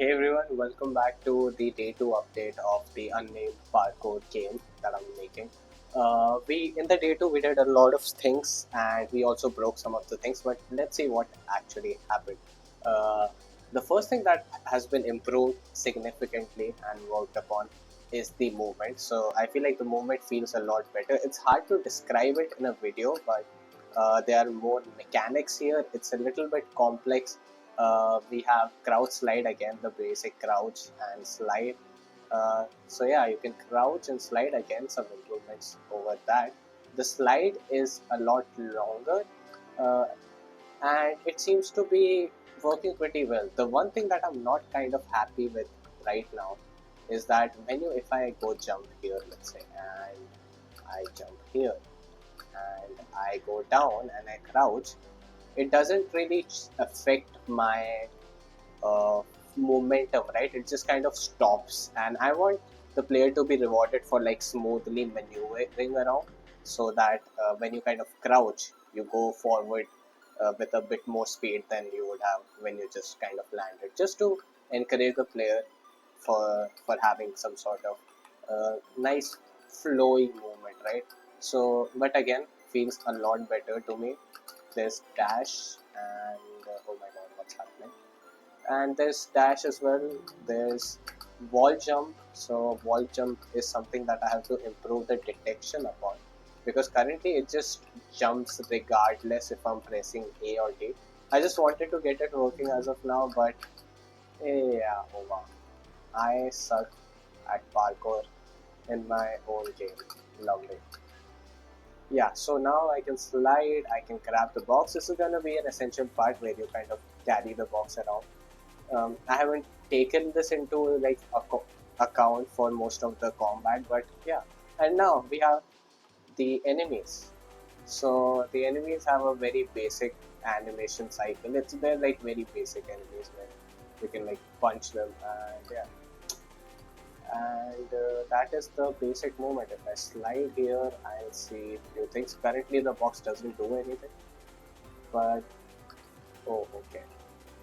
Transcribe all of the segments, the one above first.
Hey everyone, welcome back to the day 2 update of the Unnamed Parkour game that I'm making. We in the day 2 we did a lot of things and we also broke some of the things, but let's see what actually happened. Uh, the first thing that has been improved significantly and worked upon is the movement. So I feel like the movement feels a lot better. It's hard to describe it in a video, but there are more mechanics here. It's a little bit complex. We have crouch slide again, the basic crouch and slide. So yeah, you can crouch and slide again, some improvements over that. The slide is a lot longer, uh, and it seems to be working pretty well. The one thing that I'm not kind of happy with right now is that if I go jump here, let's say, and I jump here and I go down and I crouch, it doesn't really affect my uh, momentum, right? It just kind of stops, and I want the player to be rewarded for like smoothly maneuvering around, so that when you kind of crouch, you go forward with a bit more speed than you would have when you just kind of landed, just to encourage the player for having some sort of nice flowing movement, right? So, but again, feels a lot better to me. There's dash and oh my god, what's happening? And there's dash as well. There's wall jump. So wall jump is something that I have to improve the detection upon, because currently it just jumps regardless if I'm pressing A or D. I just wanted to get it working as of now, but yeah, oh wow, I suck at parkour in my own game. Lovely. Yeah, so now I can slide, I can grab the box. This is gonna be an essential part where you kind of carry the box around. I haven't taken this into like account for most of the combat, but yeah. And now we have the enemies. So the enemies have a very basic animation cycle. They're like very basic enemies where you can like punch them, and yeah. And that is the basic movement. If I slide here, I'll see few things. Currently, the box doesn't do anything, but oh, okay.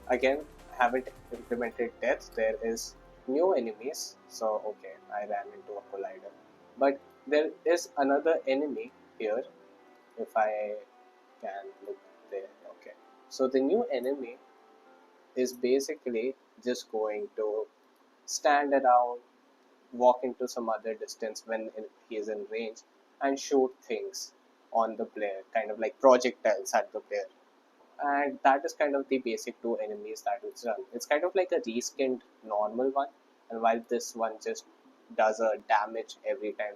Again, haven't implemented death. There is new enemies, so okay, I ran into a collider. But there is another enemy here. If I can look there, okay. So the new enemy is basically just going to stand around, walk into some other distance when he is in range, and shoot things on the player, kind of like projectiles at the player. And that is kind of the basic two enemies that it's run. It's kind of like a reskinned normal one, and while this one just does a damage every time,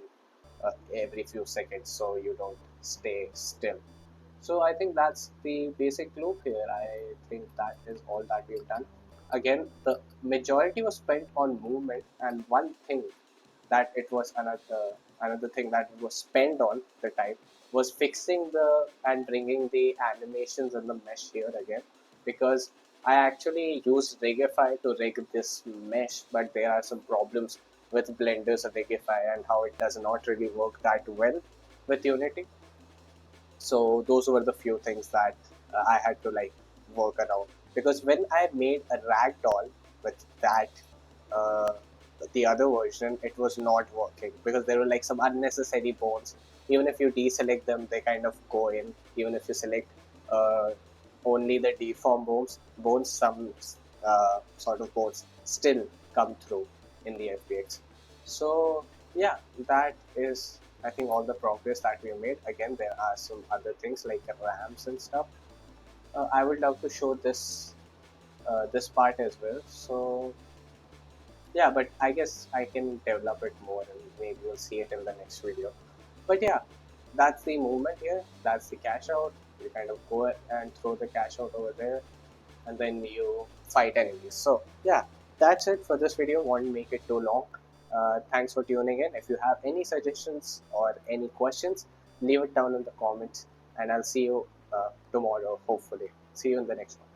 every few seconds, so you don't stay still. So I think that's the basic loop here. I think that is all that we've done. Again, the majority was spent on movement, and one thing that it was another thing that it was spent on the time was fixing the and bringing the animations and the mesh here again, because I actually used Rigify to rig this mesh, but there are some problems with Blender's Rigify and how it does not really work that well with Unity. So those were the few things that I had to like work around, because when I made a ragdoll with that uh, the other version, it was not working because there were like some unnecessary bones. Even if you deselect them, they kind of go in. Even if you select uh, only the deform bones, some sort of bones still come through in the FBX. So yeah, that is, I think, all the progress that we made. Again, there are some other things like ramps and stuff. I would love to show this part as well. So yeah, but I guess I can develop it more, and maybe you'll see it in the next video. But yeah, that's the movement here. That's the cash out. You kind of go and throw the cash out over there, and then you fight enemies. So yeah, that's it for this video. Won't make it too long. Thanks for tuning in. If you have any suggestions or any questions, leave it down in the comments, and I'll see you tomorrow, hopefully. See you in the next one.